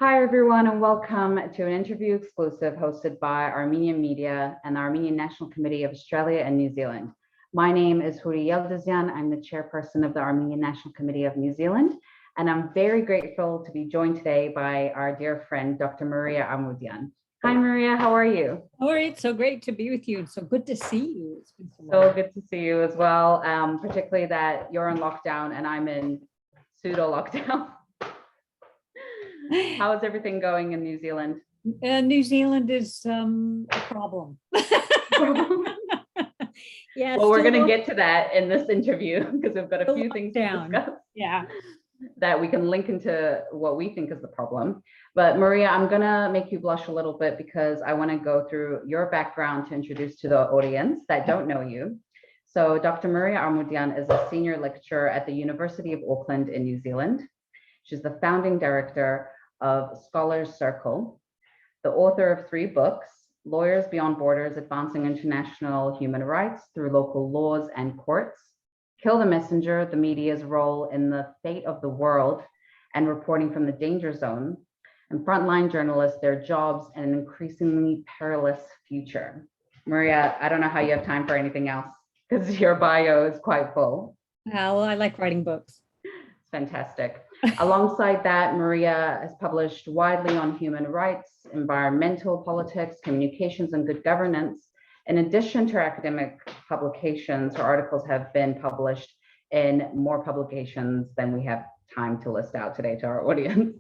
Hi, everyone, and welcome to an interview exclusive hosted by Armenia Media and the Armenian National Committee of Australia and New Zealand. My name is Hoory Yeldizian. I'm the chairperson of the Armenian National Committee of New Zealand, and I'm very grateful to be joined today by our dear friend, Dr. Maria Armoudian. Hi, Maria, how are you? All right, so great to be with you. It's so good to see you. It's been so good to see you as well, particularly that you're in lockdown and I'm in pseudo lockdown. How is everything going in New Zealand? New Zealand is a problem. Yeah. Well, we're going to get to that in this interview because we've got a few things to discuss. Yeah. That we can link into what we think is the problem. But Maria, I'm going to make you blush a little bit because I want to go through your background to introduce to the audience that don't know you. So Dr. Maria Armoudian is a senior lecturer at the University of Auckland in New Zealand. She's the founding director of Scholars Circle, the author of 3 books, Lawyers Beyond Borders, Advancing International Human Rights Through Local Laws and Courts, Kill the Messenger, the media's role in the fate of the world and reporting from the danger zone, and Frontline Journalists, their jobs and an increasingly perilous future. Maria, I don't know how you have time for anything else because your bio is quite full. Well, I like writing books. It's fantastic. Alongside that, Maria has published widely on human rights, environmental politics, communications, and good governance. In addition to her academic publications, her articles have been published in more publications than we have time to list out today to our audience.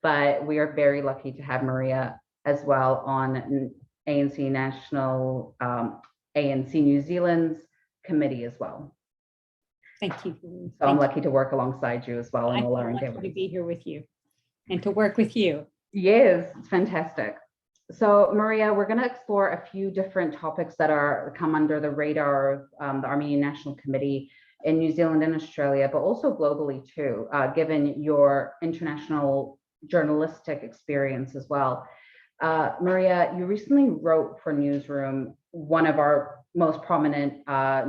But we are very lucky to have Maria as well on ANC National, ANC New Zealand's committee as well. Thank you. So I'm lucky to work alongside you as well in all our endeavors. To be here with you and to work with you. Yes, it's fantastic. So Maria, we're going to explore a few different topics that come under the radar of the Armenian National Committee in New Zealand and Australia, but also globally too, given your international journalistic experience as well. Maria, you recently wrote for Newsroom, one of our most prominent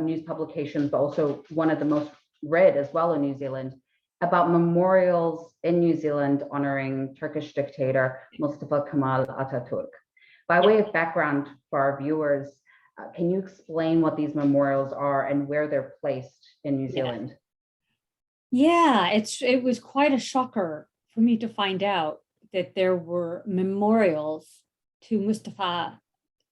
news publications, but also one of the most read as well in New Zealand, about memorials in New Zealand honoring Turkish dictator Mustafa Kemal Ataturk. By way of background for our viewers, can you explain what these memorials are and where they're placed in New Zealand? Yeah, it was quite a shocker for me to find out that there were memorials to Mustafa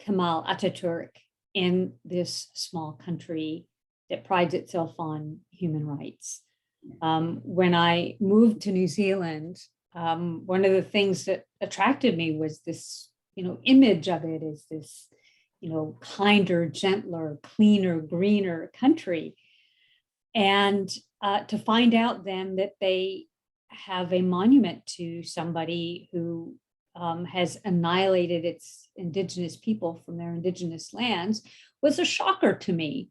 Kemal Ataturk in this small country that prides itself on human rights. When I moved to New Zealand, one of the things that attracted me was this, image of it as this, kinder, gentler, cleaner, greener country. And to find out then that they have a monument to somebody who has annihilated its indigenous people from their indigenous lands was a shocker to me.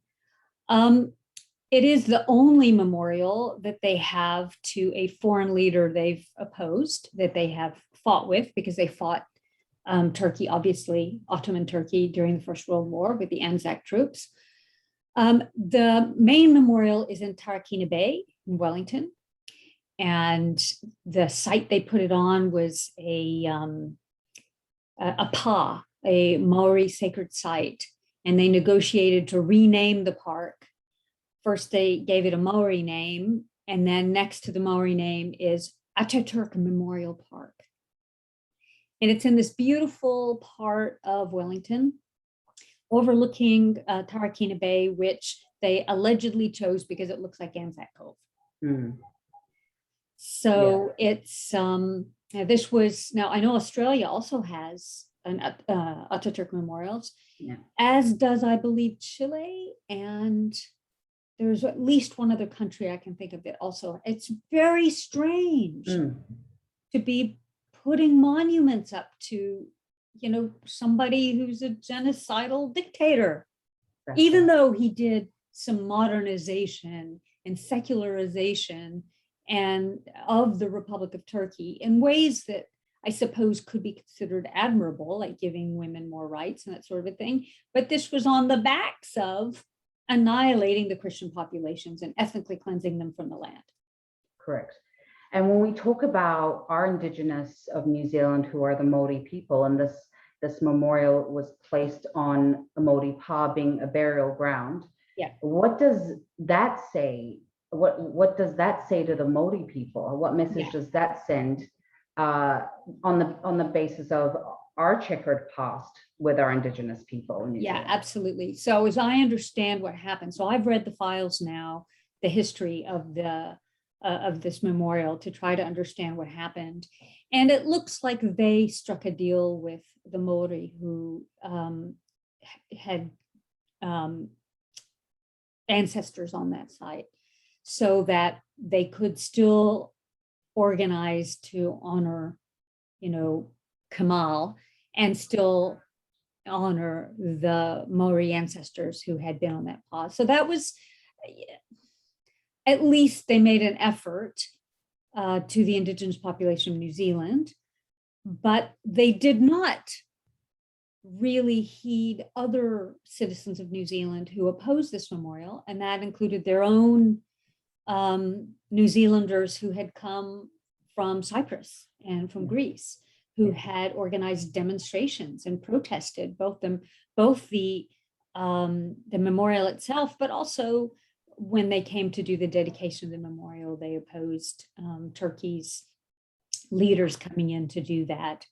It is the only memorial that they have to a foreign leader they've opposed, that they have fought with, because they fought Turkey, obviously, Ottoman Turkey during the First World War with the Anzac troops. The main memorial is in Tarakina Bay in Wellington. And the site they put it on was a pa, a Maori sacred site. And they negotiated to rename the park. First, they gave it a Maori name, and then next to the Maori name is Ataturk Memorial Park. And it's in this beautiful part of Wellington, overlooking Tarakina Bay, which they allegedly chose because it looks like Anzac Cove. Mm. So it's, this was, now I know Australia also has an Ataturk memorials, as does, I believe, Chile, and there's at least one other country I can think of that also. It's very strange to be putting monuments up to, somebody who's a genocidal dictator, even though he did some modernization and secularization and of the Republic of Turkey in ways that I suppose could be considered admirable, like giving women more rights and that sort of a thing. But this was on the backs of annihilating the Christian populations and ethnically cleansing them from the land. Correct. And when we talk about our Indigenous of New Zealand, who are the Māori people, and this memorial was placed on a Māori pa, being a burial ground. Yeah. What does that say? What does that say to the Māori people? What message does that send on the basis of our checkered past with our Indigenous people in New Zealand? Absolutely. So as I understand what happened, so I've read the files now, the history of this memorial to try to understand what happened. And it looks like they struck a deal with the Māori who had ancestors on that site, so that they could still organize to honor, Kemal, and still honor the Maori ancestors who had been on that pause. So that was, at least they made an effort to the Indigenous population of New Zealand, but they did not really heed other citizens of New Zealand who opposed this memorial, and that included their own New Zealanders who had come from Cyprus and from Greece, who had organized demonstrations and protested both the memorial itself, but also when they came to do the dedication of the memorial, they opposed Turkey's leaders coming in to do that.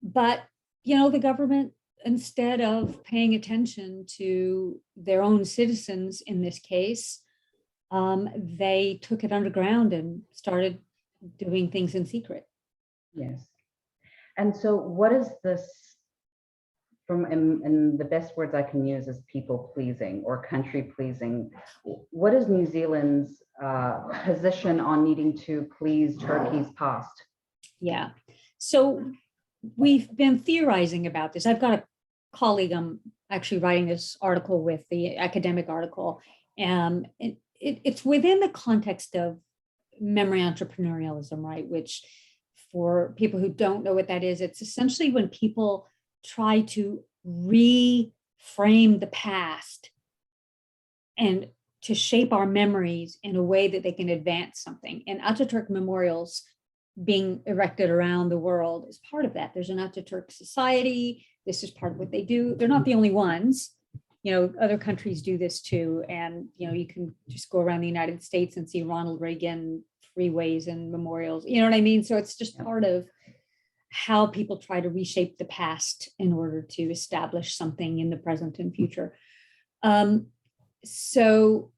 But, the government, instead of paying attention to their own citizens in this case, they took it underground and started doing things in secret. Yes. And so what is this, and the best words I can use is people pleasing or country pleasing. What is New Zealand's position on needing to please Turkey's past? Yeah. So we've been theorizing about this. I've got a colleague, I'm actually writing this article with, the academic article. It's within the context of memory entrepreneurialism, right? Which, for people who don't know what that is, it's essentially when people try to reframe the past and to shape our memories in a way that they can advance something. And Ataturk memorials being erected around the world is part of that. There's an Ataturk society. This is part of what they do. They're not the only ones. Other countries do this too. And, you can just go around the United States and see Ronald Reagan freeways and memorials. You know what I mean? So it's just part of how people try to reshape the past in order to establish something in the present and future. So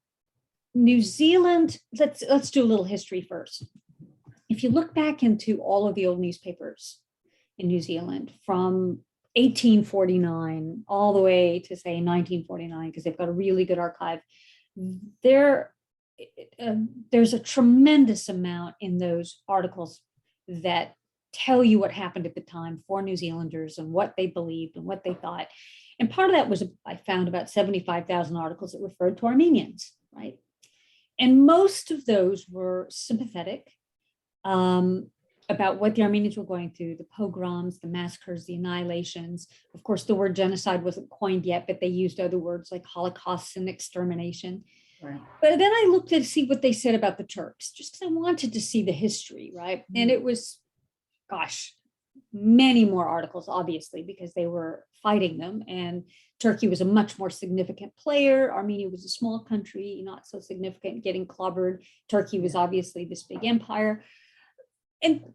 New Zealand, let's do a little history first. If you look back into all of the old newspapers in New Zealand from 1849 all the way to say 1949, because they've got a really good archive, there's a tremendous amount in those articles that tell you what happened at the time for New Zealanders and what they believed and what they thought. And part of that was, I found about 75,000 articles that referred to Armenians, right? And most of those were sympathetic about what the Armenians were going through, the pogroms, the massacres, the annihilations. Of course, the word genocide wasn't coined yet, but they used other words like Holocaust and extermination. Right. But then I looked to see what they said about the Turks, just because I wanted to see the history, right? Mm-hmm. And it was, many more articles, obviously, because they were fighting them. And Turkey was a much more significant player. Armenia was a small country, not so significant, getting clobbered. Turkey was obviously this big empire.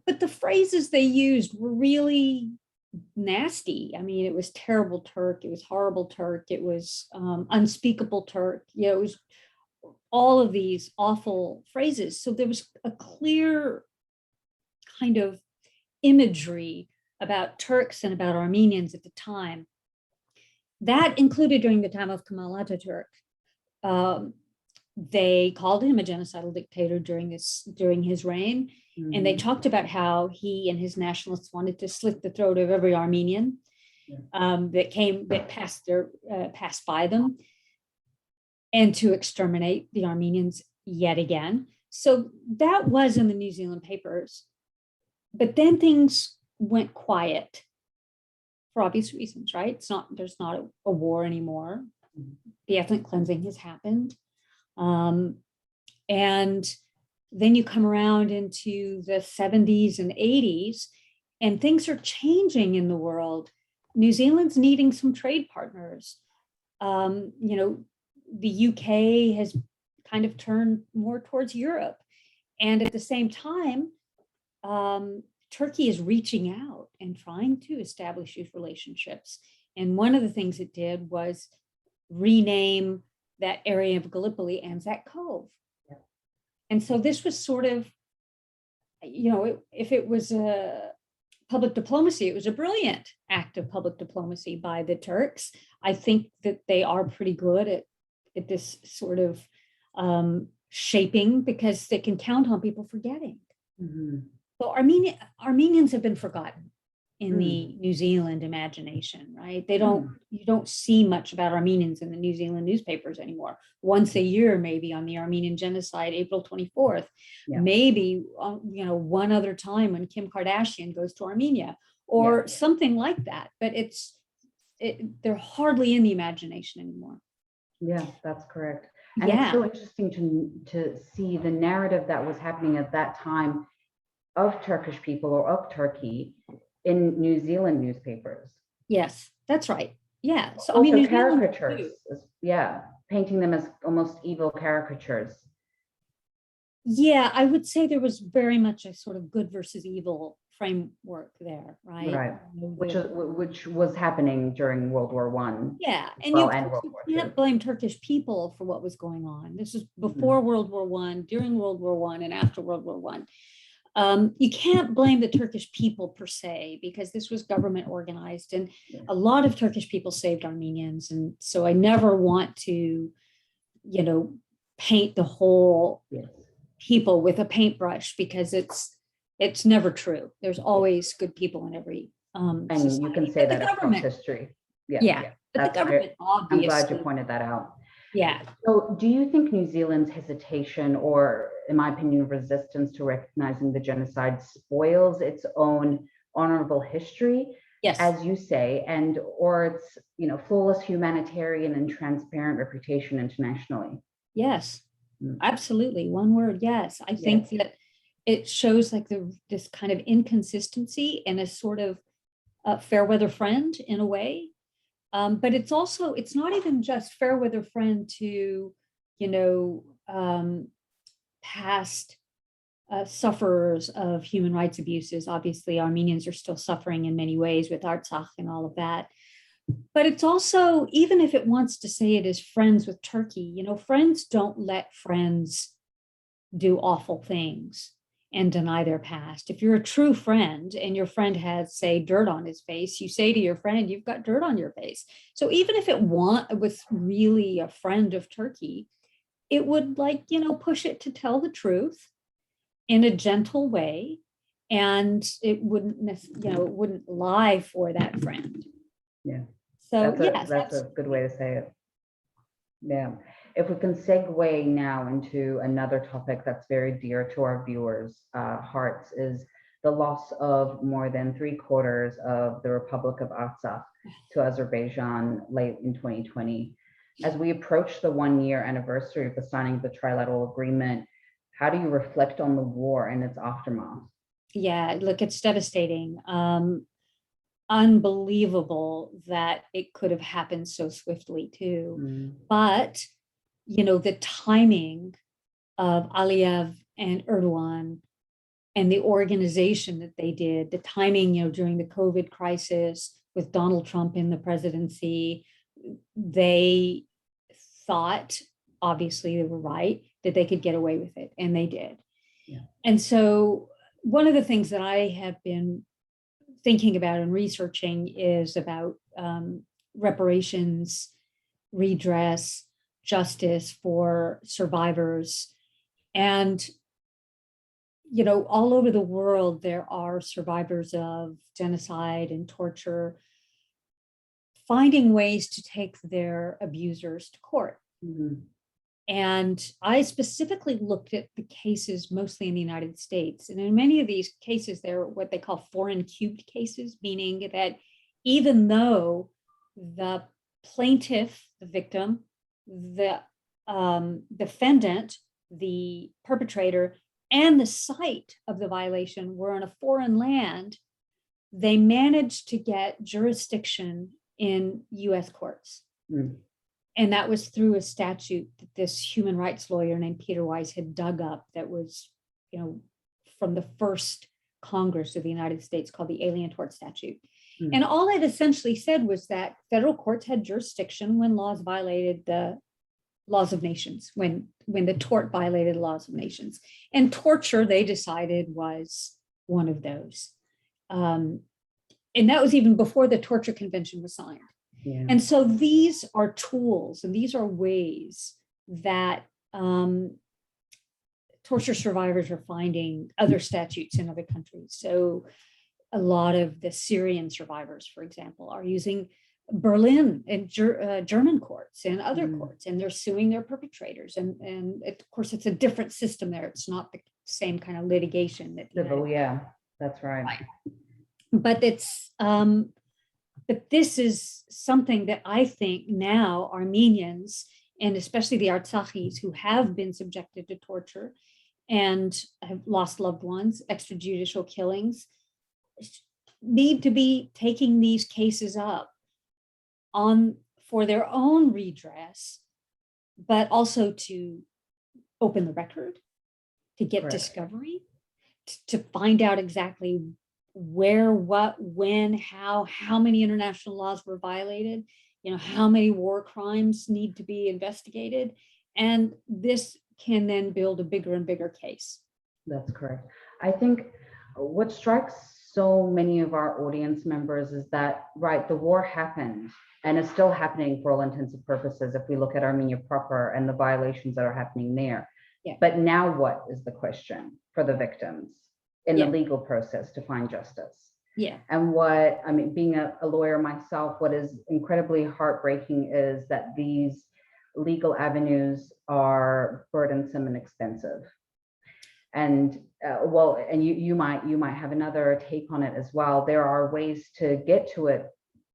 But the phrases they used were really nasty. I mean, it was terrible Turk, it was horrible Turk, it was unspeakable Turk. It was all of these awful phrases. So there was a clear kind of imagery about Turks and about Armenians at the time. That included during the time of Kemal Ataturk. They called him a genocidal dictator during his reign. Mm-hmm. And they talked about how he and his nationalists wanted to slit the throat of every Armenian that passed by them, and to exterminate the Armenians yet again. So that was in the New Zealand papers. But then things went quiet for obvious reasons, right? There's not a war anymore. The ethnic cleansing has happened. And Then you come around into the 70s and 80s, and things are changing in the world. New Zealand's needing some trade partners. The UK has kind of turned more towards Europe. And at the same time, Turkey is reaching out and trying to establish these relationships. And one of the things it did was rename that area of Gallipoli Anzac Cove. Yeah. And so this was sort of, if it was a public diplomacy, it was a brilliant act of public diplomacy by the Turks. I think that they are pretty good at this sort of shaping, because they can count on people forgetting. Mm-hmm. So Armenians have been forgotten in the New Zealand imagination, right? You don't see much about Armenians in the New Zealand newspapers anymore. Once a year, maybe on the Armenian genocide, April 24th, maybe, one other time when Kim Kardashian goes to Armenia or something like that. But they're hardly in the imagination anymore. Yeah, that's correct. And it's so interesting to see the narrative that was happening at that time of Turkish people or of Turkey in New Zealand newspapers. Yes, that's right. Yeah. So also, New caricatures, painting them as almost evil caricatures. Yeah, I would say there was very much a sort of good versus evil framework there, right? Right. Which was happening during World War I. Yeah, and you can't blame Turkish people for what was going on. This is before World War I, during World War I, and after World War I. You can't blame the Turkish people per se, because this was government organized, and a lot of Turkish people saved Armenians. And so I never want to, paint the whole people with a paintbrush, because it's never true. There's always good people in every and society. You can say that across history. Yeah. But the government, obviously. I'm glad you pointed that out. Yeah. So do you think New Zealand's hesitation, or in my opinion, resistance to recognizing the genocide, spoils its own honorable history, as you say, or its flawless humanitarian and transparent reputation internationally? Yes, absolutely. One word, yes. I think that it shows like this kind of inconsistency and a sort of fair weather friend in a way. But it's not even just fair weather friend to, past sufferers of human rights abuses. Obviously, Armenians are still suffering in many ways with Artsakh and all of that. But it's also, even if it wants to say it is friends with Turkey, friends don't let friends do awful things and deny their past. If you're a true friend and your friend has, say, dirt on his face, you say to your friend, you've got dirt on your face. So even if it was really a friend of Turkey, it would push it to tell the truth in a gentle way, and it wouldn't lie for that friend. Yeah. So that's a good way to say it. Yeah. If we can segue now into another topic that's very dear to our viewers' hearts, is the loss of more than 3/4 of the Republic of Artsakh to Azerbaijan late in 2020. As we approach the 1-year anniversary of the signing of the trilateral agreement, how do you reflect on the war and its aftermath? Yeah, look, it's devastating. Unbelievable that it could have happened so swiftly too. But the timing of Aliyev and Erdogan and the organization that they did, the timing, during the COVID crisis with Donald Trump in the presidency, they thought, obviously they were right, that they could get away with it, and they did. Yeah. And so one of the things that I have been thinking about and researching is about reparations, redress, justice for survivors. And, all over the world, there are survivors of genocide and torture finding ways to take their abusers to court. And I specifically looked at the cases mostly in the United States. And in many of these cases, they're what they call foreign cubed cases, meaning that even though the plaintiff, the victim, the defendant, the perpetrator and the site of the violation were in a foreign land, they managed to get jurisdiction in US courts. Mm. And that was through a statute that this human rights lawyer named Peter Weiss had dug up that was, from the first Congress of the United States, called the Alien Tort Statute. Mm. And all it essentially said was that federal courts had jurisdiction when laws violated the laws of nations, when the tort violated laws of nations. And torture, they decided, was one of those. And that was even before the Torture Convention was signed. Yeah. And so these are tools and these are ways that torture survivors are finding other statutes in other countries. So a lot of the Syrian survivors, for example, are using Berlin and German courts and other courts, and they're suing their perpetrators. And of course, it's a different system there. It's not the same kind of litigation that. Yeah, that's right. But it's but this is something that I think now Armenians, and especially the Artsakis who have been subjected to torture and have lost loved ones, extrajudicial killings, need to be taking these cases up for their own redress, but also to open the record, to get discovery, to find out exactly where, what, when, how many international laws were violated, how many war crimes need to be investigated. And this can then build a bigger and bigger case. That's correct. I think what strikes so many of our audience members is that, right, the war happened and is still happening for all intents and purposes if we look at Armenia proper and the violations that are happening there. Yeah. But now what is the question for the victims in the legal process to find justice? Yeah. And being a lawyer myself, what is incredibly heartbreaking is that these legal avenues are burdensome and expensive. And you might have another take on it as well. There are ways to get to it,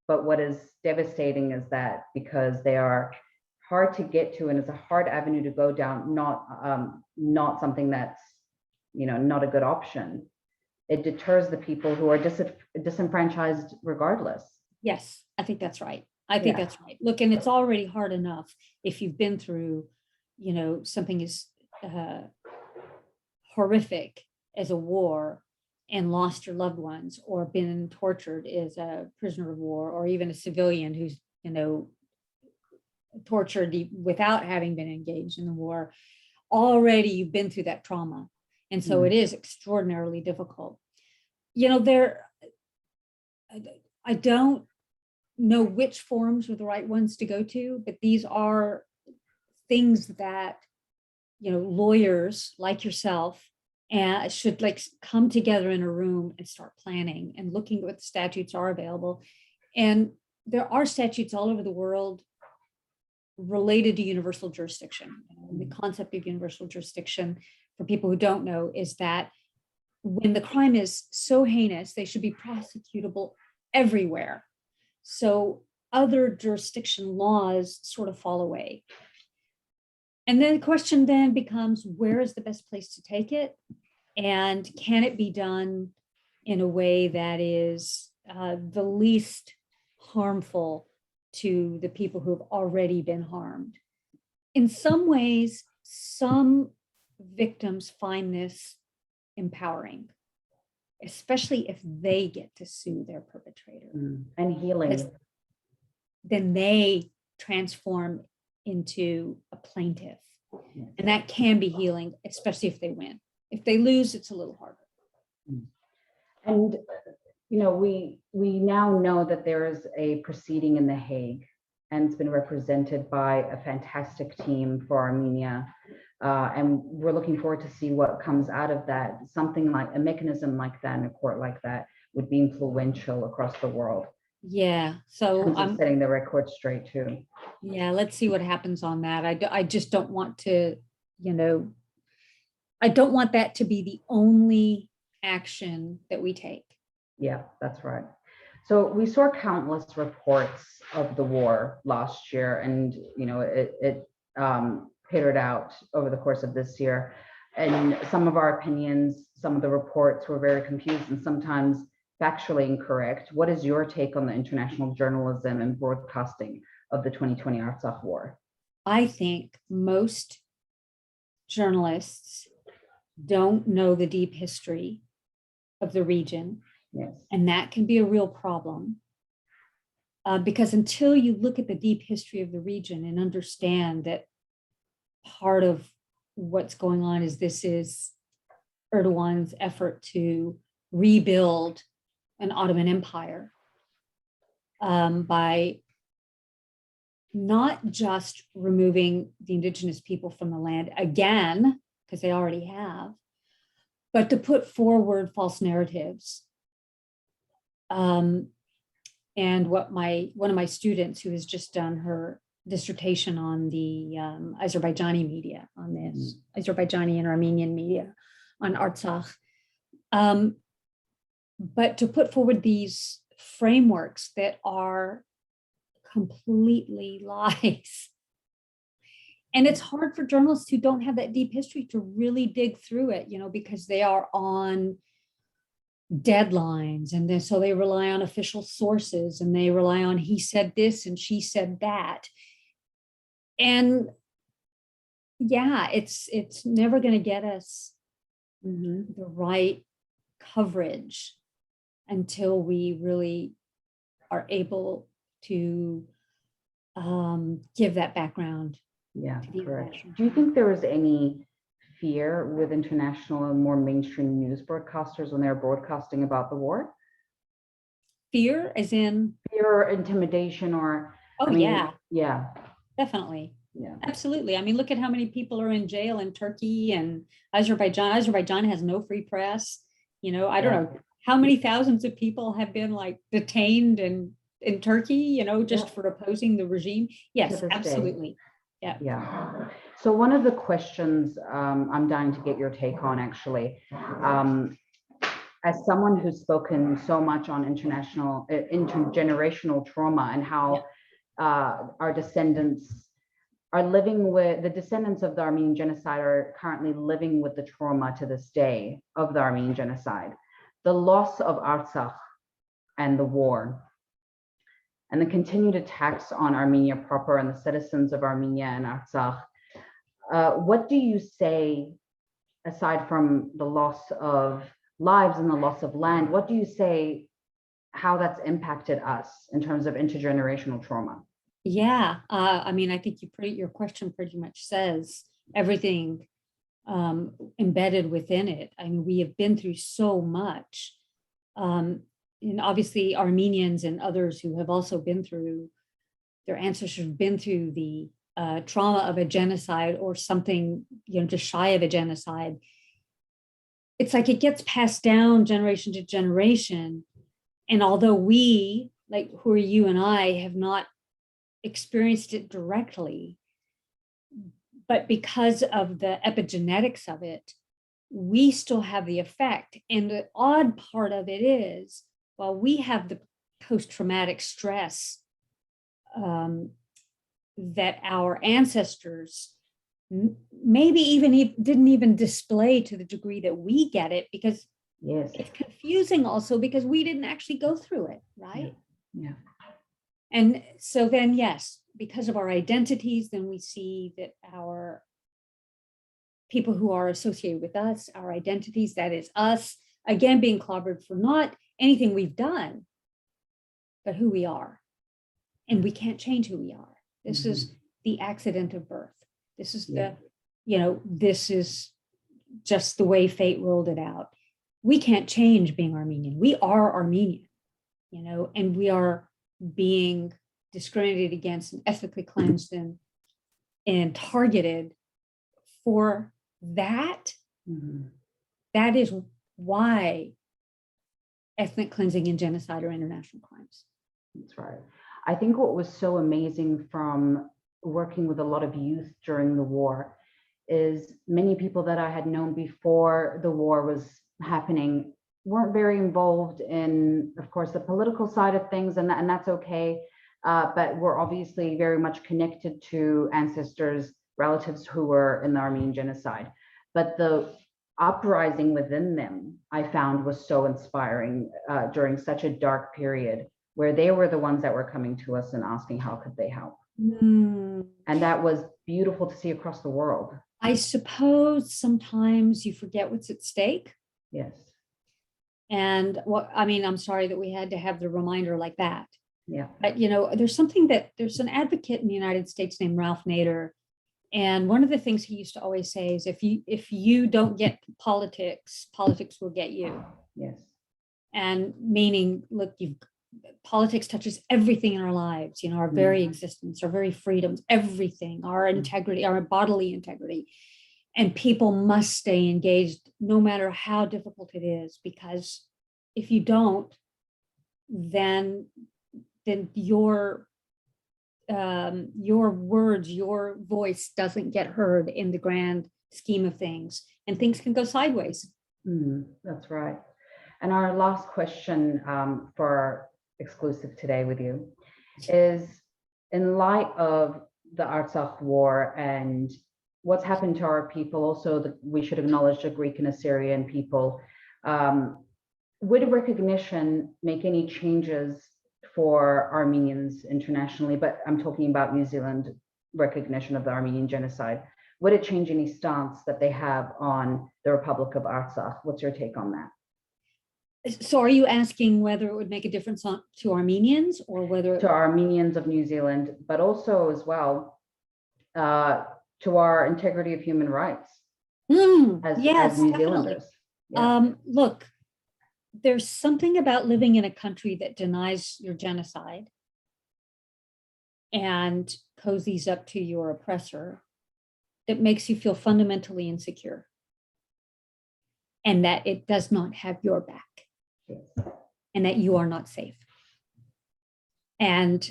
but what is devastating is that because they are hard to get to and it's a hard avenue to go down, not something that's not a good option, it deters the people who are disenfranchised regardless. Yes, I think that's right. That's right. Look, and it's already hard enough if you've been through, something as horrific as a war and lost your loved ones or been tortured as a prisoner of war, or even a civilian who's, tortured without having been engaged in the war. Already you've been through that trauma. And so it is extraordinarily difficult. I don't know which forums are the right ones to go to, but these are things that, lawyers like yourself should come together in a room and start planning and looking at what the statutes are available. And there are statutes all over the world related to universal jurisdiction. The concept of universal jurisdiction, for people who don't know, is that when the crime is so heinous, they should be prosecutable everywhere. So other jurisdiction laws sort of fall away. And then the question then becomes, where is the best place to take it? And can it be done in a way that is the least harmful to the people who have already been harmed? In some ways, some victims find this empowering, especially if they get to sue their perpetrator. And healing. Because then they transform into a plaintiff. Yes. And that can be healing, especially if they win. If they lose, it's a little harder. And, we now know that there is a proceeding in The Hague, and it's been represented by a fantastic team for Armenia. And we're looking forward to see what comes out of that. Something like a mechanism like that in a court like that would be influential across the world. Yeah. So I'm setting the record straight too. Yeah. Let's see what happens on that. I just don't want to, I don't want that to be the only action that we take. Yeah, that's right. So we saw countless reports of the war last year, and it petered out over the course of this year. and some of our opinions, some of the reports were very confused and sometimes factually incorrect. What is your take on the international journalism and broadcasting of the 2020 Artsakh War? I think most journalists don't know the deep history of the region. Yes. And that can be a real problem. Because until you look at the deep history of the region and understand that part of what's going on is this is Erdogan's effort to rebuild an Ottoman Empire by not just removing the indigenous people from the land again, because they already have, but to put forward false narratives. And what one of my students who has just done her dissertation on the Azerbaijani media, on this Azerbaijani and Armenian media on Artsakh, but to put forward these frameworks that are completely lies. And it's hard for journalists who don't have that deep history to really dig through it, because they are on deadlines, and then so they rely on official sources, and they rely on he said this and she said that. And yeah, it's never going to get us the right coverage until we really are able to give that background. Yeah, correct. Do you think there was any fear with international and more mainstream news broadcasters when they're broadcasting about the war? Fear as in? Fear, intimidation, or... Oh, yeah. Yeah. Definitely. Yeah. Absolutely. I mean, look at how many people are in jail in Turkey and Azerbaijan. Azerbaijan has no free press. I don't know how many thousands of people have been detained in Turkey, just for opposing the regime. Yes, absolutely. Yeah. Yeah. So one of the questions I'm dying to get your take on, actually, as someone who's spoken so much on intergenerational trauma and how our descendants are living with, the descendants of the Armenian genocide are currently living with the trauma to this day of the Armenian genocide, the loss of Artsakh and the war, and the continued attacks on Armenia proper and the citizens of Armenia and Artsakh. What do you say, aside from the loss of lives and the loss of land, what do you say how that's impacted us in terms of intergenerational trauma? Yeah, I mean, I think your question pretty much says everything embedded within it. I mean, we have been through so much. And obviously Armenians and others who have also been through, their ancestors have been through the trauma of a genocide or something, just shy of a genocide. It's like it gets passed down generation to generation. And although we, like Hoory, you and I, have not experienced it directly, but because of the epigenetics of it, we still have the effect. And the odd part of it is, while we have the post-traumatic stress that our ancestors maybe even didn't even display to the degree that we get it, because it's confusing also because we didn't actually go through it, right? Yeah. And so then, yes, because of our identities, then we see that our people who are associated with us, our identities, that is us, again, being clobbered for not anything we've done, but who we are. And we can't change who we are. This is the accident of birth. This is this is just the way fate rolled it out. We can't change being Armenian. We are Armenian, and we are being discriminated against and ethnically cleansed and targeted for that. That is why ethnic cleansing and genocide are international crimes. That's right. I think what was so amazing from working with a lot of youth during the war is many people that I had known before the war was happening weren't very involved in, of course, the political side of things, and that's okay. But we're obviously very much connected to ancestors, relatives who were in the Armenian genocide. but the uprising within them, I found, was so inspiring during such a dark period, where they were the ones that were coming to us and asking how could they help. And that was beautiful to see across the world. I suppose sometimes you forget what's at stake. Yes. And I'm sorry that we had to have the reminder like that. Yeah. But, there's an advocate in the United States named Ralph Nader. And one of the things he used to always say is, if you don't get politics, politics will get you. Yes. And meaning, look, politics touches everything in our lives, our very existence, our very freedoms, everything, our integrity, our bodily integrity. And people must stay engaged no matter how difficult it is, because if you don't, then your words, your voice doesn't get heard in the grand scheme of things, and things can go sideways. That's right. And our last question for our exclusive today with you is, in light of the Artsakh war and what's happened to our people, also we should acknowledge the Greek and Assyrian people, would recognition make any changes for Armenians internationally? But I'm talking about New Zealand recognition of the Armenian genocide. Would it change any stance that they have on the Republic of Artsakh? What's your take on that? So are you asking whether it would make a difference to Armenians, or whether... To Armenians of New Zealand, but also as well to our integrity of human rights as New Zealanders. Yeah. Look, there's something about living in a country that denies your genocide and cozies up to your oppressor that makes you feel fundamentally insecure, and that it does not have your back. Yes. And that you are not safe. And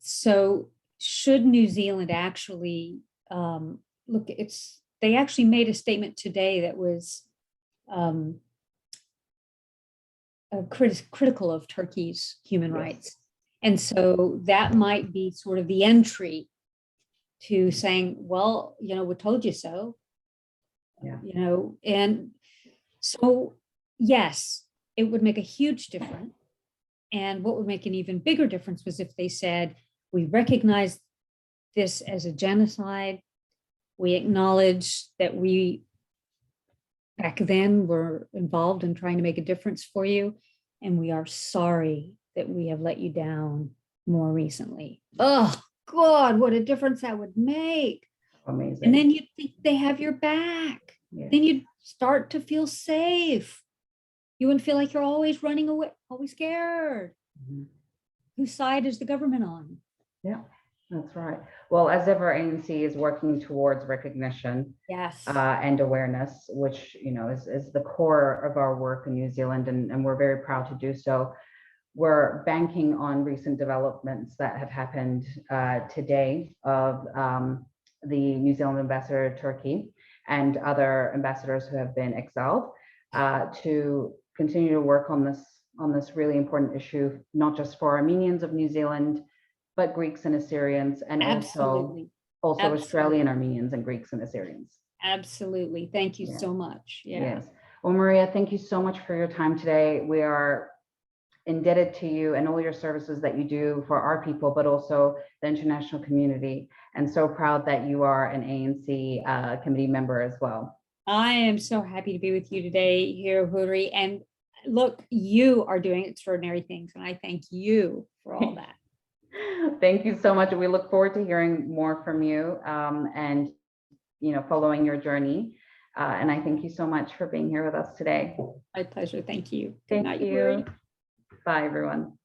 so should New Zealand actually look, they actually made a statement today that was critical of Turkey's human rights. And so that might be sort of the entry to saying, well, we told you so. Yeah. And so, yes, it would make a huge difference. And what would make an even bigger difference was if they said, we recognize this as a genocide. We acknowledge that we back then were involved in trying to make a difference for you. And we are sorry that we have let you down more recently. Oh, God, what a difference that would make. Amazing. And then you'd think they have your back. Yeah. Then you'd start to feel safe. You wouldn't feel like you're always running away, always scared. Whose side is the government on? Yeah, that's right. Well, as ever, ANC is working towards recognition, yes, and awareness, which is the core of our work in New Zealand, and we're very proud to do so. We're banking on recent developments that have happened today of the New Zealand ambassador to Turkey and other ambassadors who have been exiled to continue to work on this really important issue, not just for Armenians of New Zealand, but Greeks and Assyrians, and also Australian Armenians and Greeks and Assyrians. Absolutely. Thank you so much. Yeah. Yes. Well, Maria, thank you so much for your time today. We are indebted to you and all your services that you do for our people, but also the international community, and so proud that you are an ANC committee member as well. I am so happy to be with you today here, Hoory. And look, you are doing extraordinary things, and I thank you for all that. Thank you so much. We look forward to hearing more from you and following your journey. And I thank you so much for being here with us today. My pleasure. Thank you. Thank you. Bye, everyone.